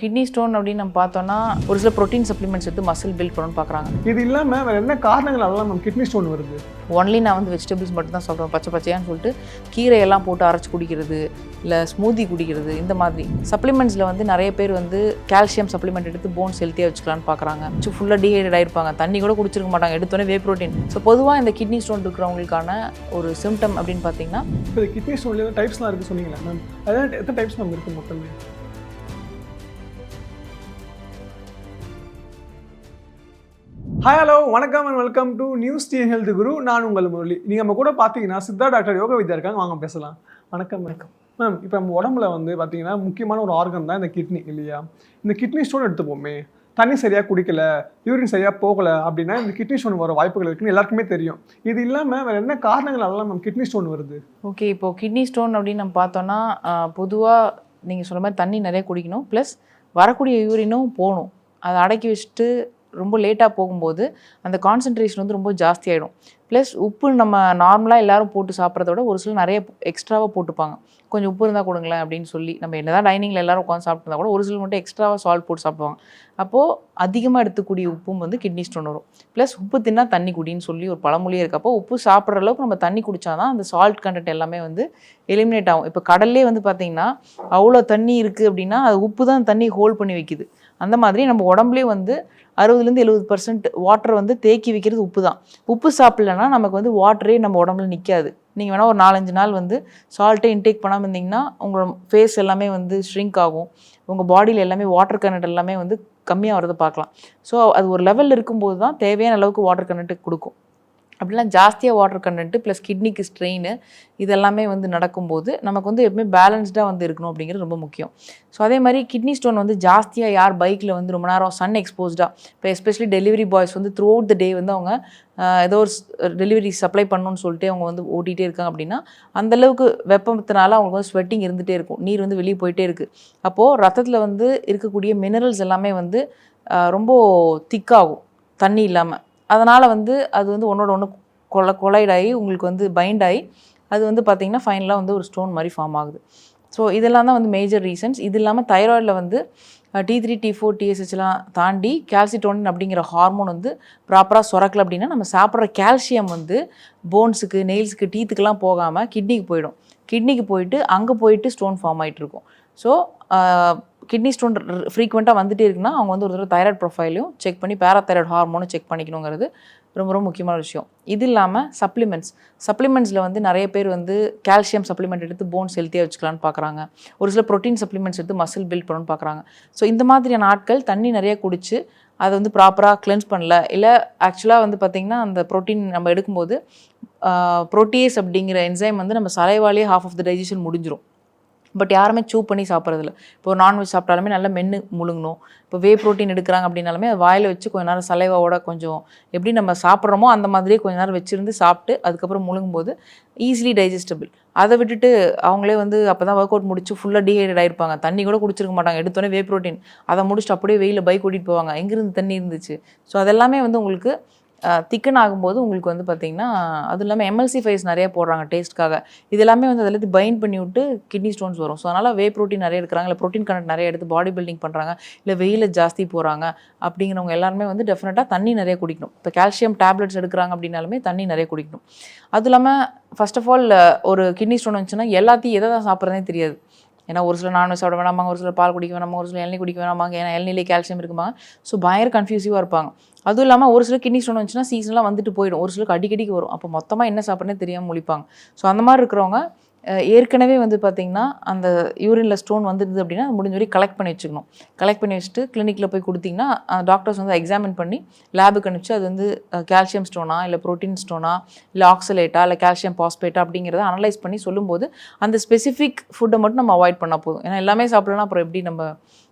Kidney stone அப்படின்னு நம்ம பார்த்தோம்னா ஒரு சில ப்ரோட்டீன் சப்ளிமெண்ட்ஸ் எடுத்து மசில் பில்ட் பண்ணணும்னு பார்க்குறாங்க. இது இல்லாமல் வேறு என்ன காரணங்கள் அதெல்லாம் நம்ம கிட்னி ஸ்டோன் வருது? ஒன்லி நான் வந்து வெஜிடபிள்ஸ் மட்டும் தான் சாப்பிடுவேன், பச்சையான்னு சொல்லிட்டு கீரையெல்லாம் போட்டு அரைச்சி குடிக்கிறது, இல்லை ஸ்மூதி குடிக்கிறது, இந்த மாதிரி சப்ளிமெண்ட்ஸில் வந்து நிறைய பேர் வந்து கால்சியம் சப்ளிமெண்ட் எடுத்து போன்ஸ் ஹெல்த்தியாக வச்சுக்கலான்னு பார்க்குறாங்க. ஃபுல்லாக டீஹைட்ரேட் ஆகிருப்பாங்க, தண்ணி கூட குடிச்சிருக்க மாட்டாங்க, எடுத்தோன்னே வே ப்ரோட்டீன். ஸோ பொதுவாக இந்த கிட்னி ஸ்டோன் இருக்கிறவங்களுக்கான ஒரு சிம்டம் அப்படின்னு பார்த்தீங்கன்னா, இப்போ கிட்னி ஸ்டோன்லேயே டைப்ஸ்லாம் இருக்குது சொன்னீங்களா மேம்? அதான் எத்தனை டைப்ஸ் நம்ம இருக்குது மொத்தமே? ஹாய் ஹலோ வணக்கம் and welcome to news T health guru. நான் உங்கள் முரளி. நீங்கள் நம்ம கூட பார்த்தீங்கன்னா சித்தா டாக்டர் யோக வித்யா இருக்காங்க, வாங்க பேசலாம். வணக்கம். மேம், இப்போ நம்ம உடம்புல வந்து பார்த்தீங்கன்னா முக்கியமான ஒரு ஆர்கன் தான் இந்த கிட்னி இல்லையா? இந்த கிட்னி ஸ்டோன் எடுத்துப்போமே, தண்ணி சரியாக குடிக்கல, யூரின் சரியாக போகலை அப்படின்னா இந்த கிட்னி ஸ்டோன் வர வாய்ப்புகள் இருக்குன்னு எல்லாருக்குமே தெரியும். இது இல்லாமல் வேறு என்ன காரணங்கள் அதெல்லாம் நம்ம கிட்னி ஸ்டோன் வருது? ஓகே, இப்போது கிட்னி ஸ்டோன் அப்படின்னு நம்ம பார்த்தோன்னா பொதுவாக நீங்கள் சொல்கிற மாதிரி தண்ணி நிறைய குடிக்கணும், ப்ளஸ் வரக்கூடிய யூரினும் போகணும். அதை அடக்கி வச்சுட்டு ரொம்ப லேட்டாக போகும்போது அந்த கான்சன்ட்ரேஷன் வந்து ரொம்ப ஜாஸ்தி ஆகிடும். ப்ளஸ் உப்பு நம்ம நார்மலாக எல்லோரும் போட்டு சாப்பிட்றத விட ஒரு சிலர் நிறைய எக்ஸ்ட்ராவாக போட்டுப்பாங்க. கொஞ்சம் உப்பு இருந்தால் கொடுங்களேன் அப்படின்னு சொல்லி, நம்ம என்ன தான் டைனிங்கில் எல்லோரும் உட்காந்து சாப்பிட்ருந்தா கூட ஒரு சிலர் மட்டும் எக்ஸ்ட்ராவாக சால்ட் போட்டு சாப்பிடுவாங்க. அப்போது அதிகமாக எடுத்துக்கூடிய உப்பும் வந்து கிட்னி ஸ்டோன் வரும். ப்ளஸ் உப்பு தின்னா தண்ணி குடின்னு சொல்லி ஒரு பழமொழியே இருக்கப்போ உப்பு சாப்பிட்ற அளவுக்கு நம்ம தண்ணி குடித்தாதான் அந்த சால்ட் கண்டென்ட் எல்லாமே வந்து எலிமினேட் ஆகும். இப்போ கடல்லே வந்து பார்த்திங்கன்னா அவ்வளோ தண்ணி இருக்குது அப்படின்னா அது உப்பு தான் தண்ணி ஹோல்ட் பண்ணி வைக்குது. அந்த மாதிரி நம்ம உடம்புலேயே வந்து 60-70% வாட்டர் வந்து தேக்கி வைக்கிறது உப்பு தான். உப்பு சாப்பிட்லன்னா நமக்கு வந்து வாட்டரே நம்ம உடம்புல நிற்காது. நீங்கள் வேணால் ஒரு 4-5 நாள் வந்து சால்ட்டே இன்டேக் பண்ணாமல் இருந்தீங்கன்னா உங்களோட ஃபேஸ் எல்லாமே வந்து ஷ்ரிங்க் ஆகும், உங்கள் பாடியில் எல்லாமே வாட்டர் கண்டென்ட் எல்லாமே வந்து கம்மியாக வரதை பார்க்கலாம். ஸோ அது ஒரு லெவலில் இருக்கும்போது தான் தேவையான அளவுக்கு வாட்டர் கண்டென்ட் கொடுக்கும். அப்படிலாம் ஜாஸ்தியாக வாட்டர் கண்டென்ட்டு ப்ளஸ் கிட்னிக்கு ஸ்ட்ரெயின் இதெல்லாமே வந்து நடக்கும்போது நமக்கு வந்து எப்பவுமே பேலன்ஸ்டாக வந்து இருக்கணும் அப்படிங்கிறது ரொம்ப முக்கியம். ஸோ அதே மாதிரி கிட்னி ஸ்டோன் வந்து ஜாஸ்தியாக யார் பைக்கில் வந்து ரொம்ப நேரம் சன் எக்ஸ்போஸ்டாக, இப்போ எஸ்பெஷலி டெலிவரி பாய்ஸ் வந்து த்ரூ அவுட் த டே வந்து அவங்க ஏதோ ஒரு டெலிவரி சப்ளை பண்ணணும்னு சொல்லிட்டு அவங்க வந்து ஓட்டிகிட்டே இருக்காங்க அப்படின்னா அந்தளவுக்கு வெப்பத்தினால அவங்களுக்கு வந்து ஸ்வெட்டிங் இருந்துகிட்டே இருக்கும், நீர் வந்து வெளியே போயிட்டே இருக்குது. அப்போது ரத்தத்தில் வந்து இருக்கக்கூடிய மினரல்ஸ் எல்லாமே வந்து ரொம்ப திக்காகும் தண்ணி இல்லாமல். அதனால் வந்து அது வந்து ஒன்றோட ஒன்று கொலைடாகி உங்களுக்கு வந்து பைண்ட் ஆகி அது வந்து பார்த்திங்கன்னா ஃபைனலாக வந்து ஒரு ஸ்டோன் மாதிரி ஃபார்ம் ஆகுது. ஸோ இதெல்லாம் தான் வந்து மேஜர் ரீசன்ஸ். இது இல்லாமல் தைராய்டில் வந்து T3, T4, TSHலாம் தாண்டி கால்சிட்டோனின் அப்படிங்கிற ஹார்மோன் வந்து ப்ராப்பராக சுரக்கலை அப்படின்னா நம்ம சாப்பிட்ற கால்சியம் வந்து போன்ஸுக்கு, நெயில்ஸுக்கு, டீத்துக்கெலாம் போகாமல் கிட்னிக்கு போயிடும். கிட்னிக்கு போயிட்டு அங்கே போயிட்டு ஸ்டோன் ஃபார்ம் ஆகிட்டு இருக்கும். ஸோ கிட்னி ஸ்டோன் ஃப்ரீக்வெண்ட்டாக வந்துட்டே இருக்குன்னா அவங்க வந்து ஒரு தடவை தைராய்டு ப்ரொஃபைலையும் செக் பண்ணி பேராதைராய்டு ஹார்மோனும் செக் பண்ணிக்கணுங்கிறது ரொம்ப ரொம்ப முக்கியமான விஷயம். இது இல்லாமல் சப்ளிமெண்ட்ஸில் வந்து நிறைய பேர் வந்து கால்சியம் சப்ளிமெண்ட் எடுத்து போன்ஸ் ஹெல்த்தியாக வச்சுக்கலான்னு பார்க்குறாங்க. ஒரு சில ப்ரோட்டீன் சப்ளிமெண்ட்ஸ் எடுத்து மசில் பில்ட் பண்ணணும்னு பார்க்குறாங்க. ஸோ இந்த மாதிரியான ஆட்கள் தண்ணி நிறைய குடித்து அதை வந்து ப்ராப்பராக கிளென்ஸ் பண்ணல, இல்லை ஆக்சுவலாக வந்து பார்த்திங்கன்னா அந்த ப்ரோட்டீன் நம்ம எடுக்கும்போது ப்ரோட்டீஸ் அப்படிங்கிற என்சைம் வந்து நம்ம சலைவாலேயே half of the digestion முடிஞ்சிடும். பட் யாருமே சூ பண்ணி சாப்பிட்றதில்ல. இப்போ நான்வெஜ் சாப்பிட்டாலுமே நல்லா மென்று முழுங்கணும். இப்போ வே ப்ரோட்டீன் எடுக்கிறாங்க அப்படின்னாலுமே அது வாயில் வச்சு கொஞ்சம் நேரம் சலைவாவோட கொஞ்சம் எப்படி நம்ம சாப்பிட்றோமோ அந்த மாதிரியே கொஞ்சம் நேரம் வச்சுருந்து சாப்பிட்டு அதுக்கப்புறம் முழுங்கும்போது ஈஸிலி டைஜஸ்டபிள். அதை விட்டுட்டு அவங்களே வந்து அப்போ தான் ஒர்க் அவுட் முடிச்சு ஃபுல்லாக டீஹைட்ரேட் ஆகிருப்பாங்க, தண்ணி கூட குடிச்சிருக்க மாட்டாங்க, எடுத்தோன்னே வே ப்ரோட்டீன் அதை முடிச்சுட்டு அப்படியே வெயிலில் பைக் ஓட்டிகிட்டு போவாங்க, எங்கேருந்து தண்ணி இருந்துச்சு. ஸோ அதெல்லாமே வந்து உங்களுக்கு திக்கன் ஆகும்போது உங்களுக்கு வந்து பார்த்திங்கன்னா அது இல்லாமல் எம்எல்சிஃபைஸ் நிறைய போடுறாங்க டேஸ்ட்காக. இது எல்லாமே வந்து அதில் பைண்ட் பண்ணி விட்டு கிட்னி ஸ்டோன்ஸ் வரும். ஸோ அதனால் வே ப்ரோட்டீன் நிறைய எடுக்கிறாங்க, இல்லை ப்ரோட்டீன் கண்டென்ட் நிறைய எடுத்து பாடி பில்டிங் பண்ணுறாங்க, இல்லை வெயிலில் ஜாஸ்தி போகிறாங்க அப்படிங்கிறவங்க எல்லாருமே வந்து டெஃபினட்டாக தண்ணி நிறைய குடிக்கணும். இப்போ கால்சியம் டேப்லெட்ஸ் எடுக்கிறாங்க அப்படின்னாலுமே தண்ணி நிறைய குடிக்கணும். அது இல்லாமல் ஃபர்ஸ்ட் ஆஃப் ஆல் ஒரு கிட்னி ஸ்டோன் வந்துச்சுன்னா எல்லாத்தையும் எதை தான் சாப்பிட்றதே தெரியாது. ஏன்னா ஒரு சில நான்வெஜ் சாப்பிட வேணாமாங்க, ஒரு சில பால் குடிக்க வேணாமா, ஒரு சில இளநீர் குடிக்க வேணாமாங்க, ஏன்னா இளநீலே கால்சியம் இருக்குமாங்க. ஸோ பயங்கர கன்ஃபியூசிவாக இருப்பாங்க. அதுவும் இல்லாமல் ஒரு சில கிட்னி ஸ்டோன் வந்துச்சுன்னா சீசன்லாம் வந்துட்டு போயிடும், ஒரு சிலருக்கு அடிக்கடிக்கு வரும். அப்போ மொத்தமாக என்ன சாப்பிட்றனே தெரியாமல் முழிப்பாங்க. ஸோ அந்த மாதிரி இருக்கிறவங்க ஏற்கனவே வந்து பார்த்திங்கன்னா அந்த யூரினில் ஸ்டோன் வந்துடுது அப்படின்னா முடிஞ்ச வரைக்கும் கலெக்ட் பண்ணி வச்சுக்கணும். கலெக்ட் பண்ணி வச்சுட்டு கிளினிக்கில் போய் கொடுத்திங்கன்னா டாக்டர்ஸ் வந்து எக்ஸாமின் பண்ணி லேபுக்கு அனுப்பிச்சு அது வந்து கால்சியம் ஸ்டோனா, இல்லை ப்ரோட்டீன் ஸ்டோனா, இல்லை ஆக்சலேட்டா, இல்லை கால்சியம் பாஸ்பேட்டா அப்படிங்கிறத அனலைஸ் பண்ணி சொல்லும்போது அந்த ஸ்பெசிஃபிக் ஃபுட்டை மட்டும் நம்ம அவாய்ட் பண்ணால் போதும். ஏன்னா எல்லாமே சாப்பிட்லன்னா அப்புறம் எப்படி நம்ம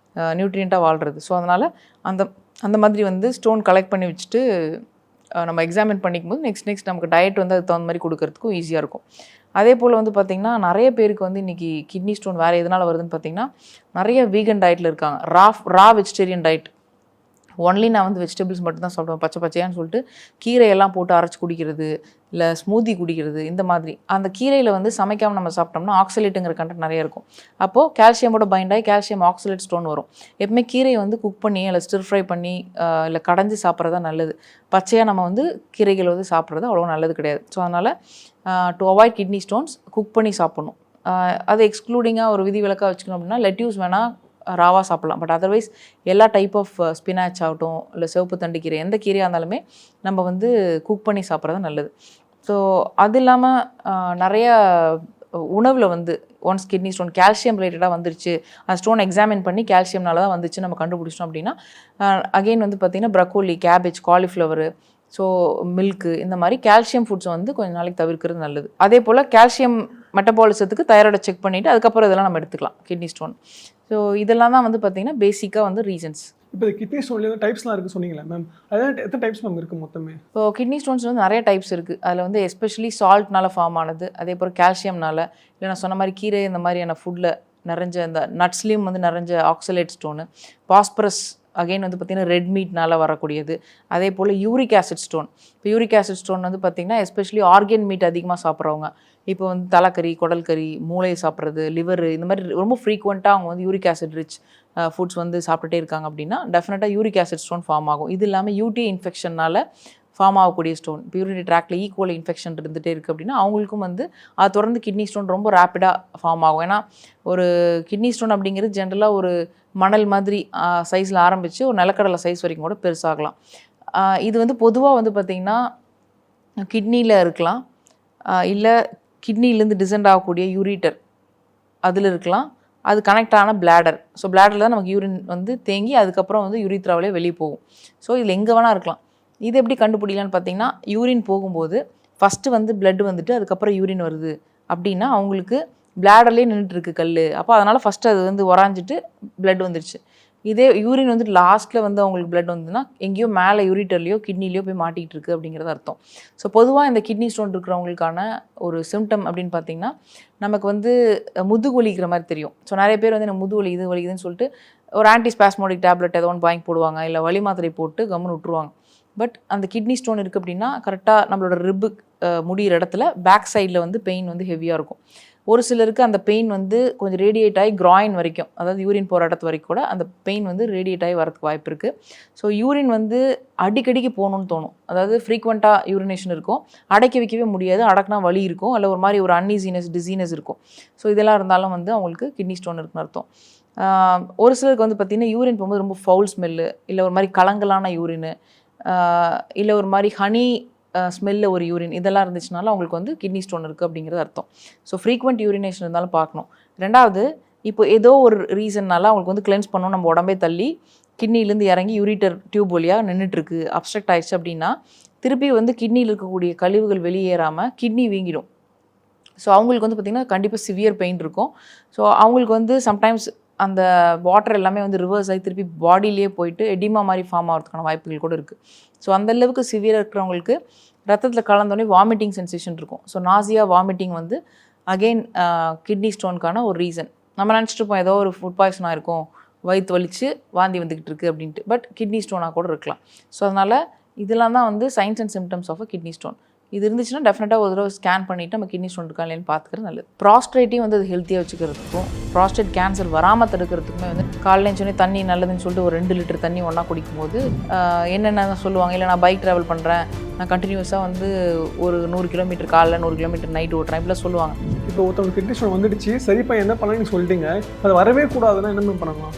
நியூட்ரியண்ட்டாக வாழ்கிறது. ஸோ அதனால் அந்த மாதிரி வந்து ஸ்டோன் கலெக்ட் பண்ணி வச்சுட்டு நம்ம எக்ஸாமின் பண்ணிக்கும் போது நெக்ஸ்ட் நமக்கு டயட் வந்து அதுக்கு தகுந்த மாதிரி கொடுக்கறதுக்கும் ஈஸியாக இருக்கும். அதே போல் வந்து பார்த்திங்கன்னா நிறைய பேருக்கு வந்து இன்றைக்கி கிட்னி ஸ்டோன் வேறு எதனால் வருதுன்னு பார்த்திங்கன்னா நிறைய வீகன் டயட்டில் இருக்காங்க, ரா வெஜிடேரியன் டயட் ஒன்லி நான் வந்து வெஜிடபிள்ஸ் மட்டும் தான் சாப்பிடுவேன், பச்சை பச்சையான்னு சொல்லிட்டு கீரையெல்லாம் போட்டு அரைச்சி குடிக்கிறது, இல்லை ஸ்மூதி குடிக்கிறது, இந்த மாதிரி அந்த கீரையில் வந்து சமைக்காமல் நம்ம சாப்பிட்டோம்னா ஆக்சலேட்டுங்கிற கண்டென்ட் நிறைய இருக்கும். அப்போது கால்சியமோட பைண்ட் ஆகி கால்சியம் ஆக்சலேட் ஸ்டோன் வரும். எப்பவுமே கீரையை வந்து குக் பண்ணி இல்லை ஸ்டிர் ஃப்ரை பண்ணி இல்லை கடைஞ்சி சாப்பிட்றது தான் நல்லது. பச்சையாக நம்ம வந்து கீரைகள் வந்து சாப்பிட்றது அவ்வளோ நல்லது கிடையாது. ஸோ அதனால் to avoid kidney stones cook பண்ணி சாப்பிட்ணும். அது எக்ஸ்க்ளூடிங்காக ஒரு விதிவிலக்காக வச்சுக்கணும் அப்படின்னா லெட்யூஸ் வேணால் ராவாக சாப்பிட்லாம். பட் அதர்வைஸ் எல்லா டைப் ஆஃப் ஸ்பினாச் ஆகட்டும் இல்லை சிவப்பு தண்டு கீரை எந்த கீரையாக இருந்தாலுமே நம்ம வந்து குக் பண்ணி சாப்பிட்றது நல்லது. ஸோ அது இல்லாமல் நிறைய உணவில் வந்து ஒன்ஸ் கிட்னி ஸ்டோன் கால்சியம் ரிலேட்டடாக வந்துருச்சு, அந்த ஸ்டோன் எக்ஸாமின் பண்ணி கால்சியம்னால தான் வந்துச்சு நம்ம கண்டுபிடிச்சிட்டோம் அப்படின்னா அகெயின் வந்து பார்த்திங்கன்னா broccoli, cabbage, cauliflower, so milk, இந்த மாதிரி கால்சியம் ஃபுட்ஸை வந்து கொஞ்சம் நாளைக்கு தவிர்க்கிறது நல்லது. அதே போல் கால்சியம் மெட்டபாலிசத்துக்கு தைராய்டை செக் பண்ணிவிட்டு அதுக்கப்புறம் இதெல்லாம் நம்ம எடுத்துக்கலாம் கிட்னி ஸ்டோன். ஸோ இதெல்லாம் தான் வந்து பார்த்திங்கன்னா பேசிக்காக வந்து ரீசன்ஸ். இப்போ கிட்னி ஸ்டோன்லேயே டைப்ஸ்லாம் இருக்குது சொன்னீங்களா மேம்? அதான் எத்தனை டைப்ஸ் மேம் இருக்குது மொத்தமே? இப்போ கிட்னி ஸ்டோன்ஸ் வந்து நிறைய டைப்ஸ் இருக்குது. அதில் வந்து எஸ்பெஷலி சால்ட்னால ஃபார்ம் ஆனது, அதே போல் கால்சியம்னால, இல்லை நான் சொன்ன மாதிரி கீரை இந்த மாதிரியான ஃபுட்டில் நிறைஞ்ச இந்த நட்ஸ்லேயும் வந்து நிறைஞ்ச ஆக்சலேட் ஸ்டோனு, பாஸ்பரஸ் அகெயின் வந்து பார்த்திங்கன்னா ரெட் மீட்னால் வரக்கூடியது, அதே போல் யூரிக் ஆசிட் ஸ்டோன். இப்போ யூரிக் ஆசிட் ஸ்டோன் வந்து பார்த்திங்கன்னா எஸ்பெஷலி ஆர்கன் மீட் அதிகமாக சாப்பிட்றவங்க, இப்போ வந்து தலைக்கறி, குடல் கறி, மூளையை சாப்பிட்றது, லிவரு, இந்த மாதிரி ரொம்ப ஃப்ரீக்வெண்ட்டாக அவங்க வந்து யூரிக் ஆசிட் ரிச் ஃபுட்ஸ் வந்து சாப்பிட்டுட்டே இருக்காங்க அப்படின்னா டெஃபினட்டாக யூரிக் ஆசிட் ஸ்டோன் ஃபார்ம் ஆகும். இது இல்லாமல் யூடிஐ இன்ஃபெக்ஷனால் ஃபார்ம் ஆகக்கூடிய ஸ்டோன், இப்போ யூரினரி ட்ராக்டில் ஈக்குவல் இன்ஃபெக்ஷன் இருந்துகிட்டே இருக்குது அப்படின்னா அவங்களுக்கும் வந்து அது தொடர்ந்து கிட்னி ஸ்டோன் ரொம்ப ரேப்பிடாக ஃபார்ம் ஆகும். ஏன்னா ஒரு கிட்னி ஸ்டோன் அப்படிங்கிறது ஜென்ரலாக ஒரு மணல் மாதிரி சைஸில் ஆரம்பித்து ஒரு நிலக்கடலை சைஸ் வரைக்கும் கூட பெருசாகலாம். இது வந்து பொதுவாக வந்து பார்த்திங்கன்னா கிட்னியில் இருக்கலாம், இல்லை கிட்னிலேருந்து டிசெண்ட் ஆகக்கூடிய யூரிட்டர் அதில் இருக்கலாம், அது கனெக்ட் ஆன பிளாடர். ஸோ பிளாடரில் தான் நமக்கு யூரின் வந்து தேங்கி அதுக்கப்புறம் வந்து யூரித்ராவிலே வெளியே போகும். ஸோ இதில் எங்கே வேணால் இருக்கலாம். இது எப்படி கண்டுபிடிக்கலான்னு பார்த்தீங்கன்னா யூரின் போகும்போது ஃபஸ்ட்டு வந்து பிளட் வந்துட்டு அதுக்கப்புறம் யூரின் வருது அப்படின்னா அவங்களுக்கு பிளாடர்லேயே நின்றுட்டுருக்கு கல், அப்போ அதனால் ஃபஸ்ட்டு அது வந்து உராஞ்சிட்டு பிளட் வந்துருச்சு. இதே யூரின் வந்துட்டு லாஸ்ட்டில் வந்து அவங்களுக்கு பிளட் வந்ததுன்னா எங்கேயோ மேலே யூரிட்டர்லையோ கிட்னிலையோ போய் மாட்டிகிட்டு இருக்குது அப்படிங்கிறது அர்த்தம். ஸோ பொதுவாக இந்த கிட்னி ஸ்டோன் இருக்கிறவங்களுக்கான ஒரு சிம்டம் அப்படின்னு பார்த்தீங்கன்னா நமக்கு வந்து முதுகு வலிக்கிற மாதிரி தெரியும். ஸோ நிறைய பேர் வந்து எனக்கு முதுகு வலி இது வலிக்குதுன்னு சொல்லிட்டு ஒரு ஆன்டிஸ்பாஸ்மோடிக் டேப்லெட் ஏதோ ஒன்று வாங்கி போடுவாங்க, இல்லை வலி மாத்திரை போட்டு கம்முன்னு விட்டுருவாங்க. பட் அந்த கிட்னி ஸ்டோன் இருக்குது அப்படின்னா கரெக்டாக நம்மளோட ரிப்பு முடிகிற இடத்துல பேக் சைடில் வந்து பெயின் வந்து ஹெவியாக இருக்கும். ஒரு சிலருக்கு அந்த பெயின் வந்து கொஞ்சம் ரேடியேட் ஆகி கிராயின் வரைக்கும், அதாவது யூரின் போகிற இடத்து வரைக்கும் கூட அந்த பெயின் வந்து ரேடியேட் ஆகி வரதுக்கு வாய்ப்பு இருக்குது. ஸோ யூரின் வந்து அடிக்கடிக்கு போகணுன்னு தோணும், அதாவது ஃப்ரீக்வெண்ட்டாக யூரினேஷன் இருக்கும், அடக்கி வைக்கவே முடியாது, அடக்குனா வலி இருக்கும், இல்லை ஒரு மாதிரி ஒரு அன்ஈசினஸ் டிசீனஸ் இருக்கும். ஸோ இதெல்லாம் இருந்தாலும் வந்து அவங்களுக்கு கிட்னி ஸ்டோன் இருக்குன்னு அர்த்தம். ஒரு சிலருக்கு வந்து பார்த்திங்கன்னா யூரின் போகும்போது ரொம்ப ஃபவுல் ஸ்மெல்லு, இல்லை ஒரு மாதிரி கலங்கலான யூரின், இல்லை ஒரு மாதிரி ஹனி ஸ்மெல்லில் ஒரு யூரின், இதெல்லாம் இருந்துச்சுனாலும் அவங்களுக்கு வந்து கிட்னி ஸ்டோன் இருக்குது அப்படிங்கிறது அர்த்தம். ஸோ ஃப்ரீக்வெண்ட் யூரினேஷன் இருந்தாலும் பார்க்கணும். ரெண்டாவது, இப்போ ஏதோ ஒரு ரீசன்னால அவங்களுக்கு வந்து கிளென்ஸ் பண்ணணும், நம்ம உடம்பே தள்ளி கிட்னிலேருந்து இறங்கி யூரிட்டர் டியூப் வழியாக நின்றுட்டுருக்கு, அப்ஸ்ட்ரக்ட் ஆயிடுச்சு அப்படின்னா திருப்பி வந்து கிட்னியில் இருக்கக்கூடிய கழிவுகள் வெளியேறாமல் கிட்னி வீங்கிடும். ஸோ அவங்களுக்கு வந்து பார்த்திங்கன்னா கண்டிப்பாக சிவியர் பெயின் இருக்கும். ஸோ அவங்களுக்கு வந்து சம்டைம்ஸ் அந்த வாட்டர் எல்லாமே வந்து ரிவர்ஸ் ஆகி திருப்பி பாடியிலே போயிட்டு எடிமா மாதிரி ஃபார்ம் ஆகிறதுக்கான வாய்ப்புகள் கூட இருக்குது. ஸோ அந்தளவுக்கு சிவியராக இருக்கிறவங்களுக்கு ரத்தத்தில் கலந்தோடனே வாமிட்டிங் சென்சேஷன் இருக்கும். ஸோ நாசியா வாமிட்டிங் வந்து அகெயின் கிட்னி ஸ்டோனுக்கான ஒரு ரீசன். நம்ம நினச்சிட்டு இருப்போம் ஏதோ ஒரு ஃபுட் பாய்சன் ஆகிருக்கும், வயிற்று வலிச்சு வாந்தி வந்துக்கிட்டு இருக்குது அப்படின்ட்டு, பட் கிட்னி ஸ்டோனாக கூட இருக்கலாம். ஸோ அதனால் இதெல்லாம் தான் வந்து signs and symptoms of a kidney stone. இது இருந்துச்சுன்னா டெஃபினட்டாக ஒரு தடவை ஸ்கேன் பண்ணிவிட்டு நம்ம கிட்னி ஸ்டோன் இருக்கா இல்லைன்னு பார்த்துக்கிறது நல்லது. ப்ராஸ்ட்ரேட்டையும் வந்து அது ஹெல்த்தியாக வச்சுக்கிறதுக்கும் ப்ராஸ்டேட் கேன்சர் வராமல் தடுக்கிறதுக்குமே வந்து காலையில் சொன்னி தண்ணி நல்லதுன்னு சொல்லிட்டு ஒரு 2 லிட்டர் தண்ணி ஒன்றா குடிக்கும்போது என்னென்ன சொல்லுவாங்க, இல்லை நான் பைக் ட்ராவல் பண்ணுறேன், நான் கண்டினியூஸாக வந்து ஒரு 100 கிலோமீட்டர் காலைல 100 கிலோமீட்டர் நைட் ஓட்டுறேன், இப்படிலாம் சொல்லுவாங்க. இப்போ ஒருத்தவங்க கிட்னி ஸ்டோன் வந்துடுச்சு, சரிப்பா என்ன பண்ணலாம்னு சொல்லிட்டீங்க, அது வரவே கூடாதுன்னா என்ன பண்ணலாம்?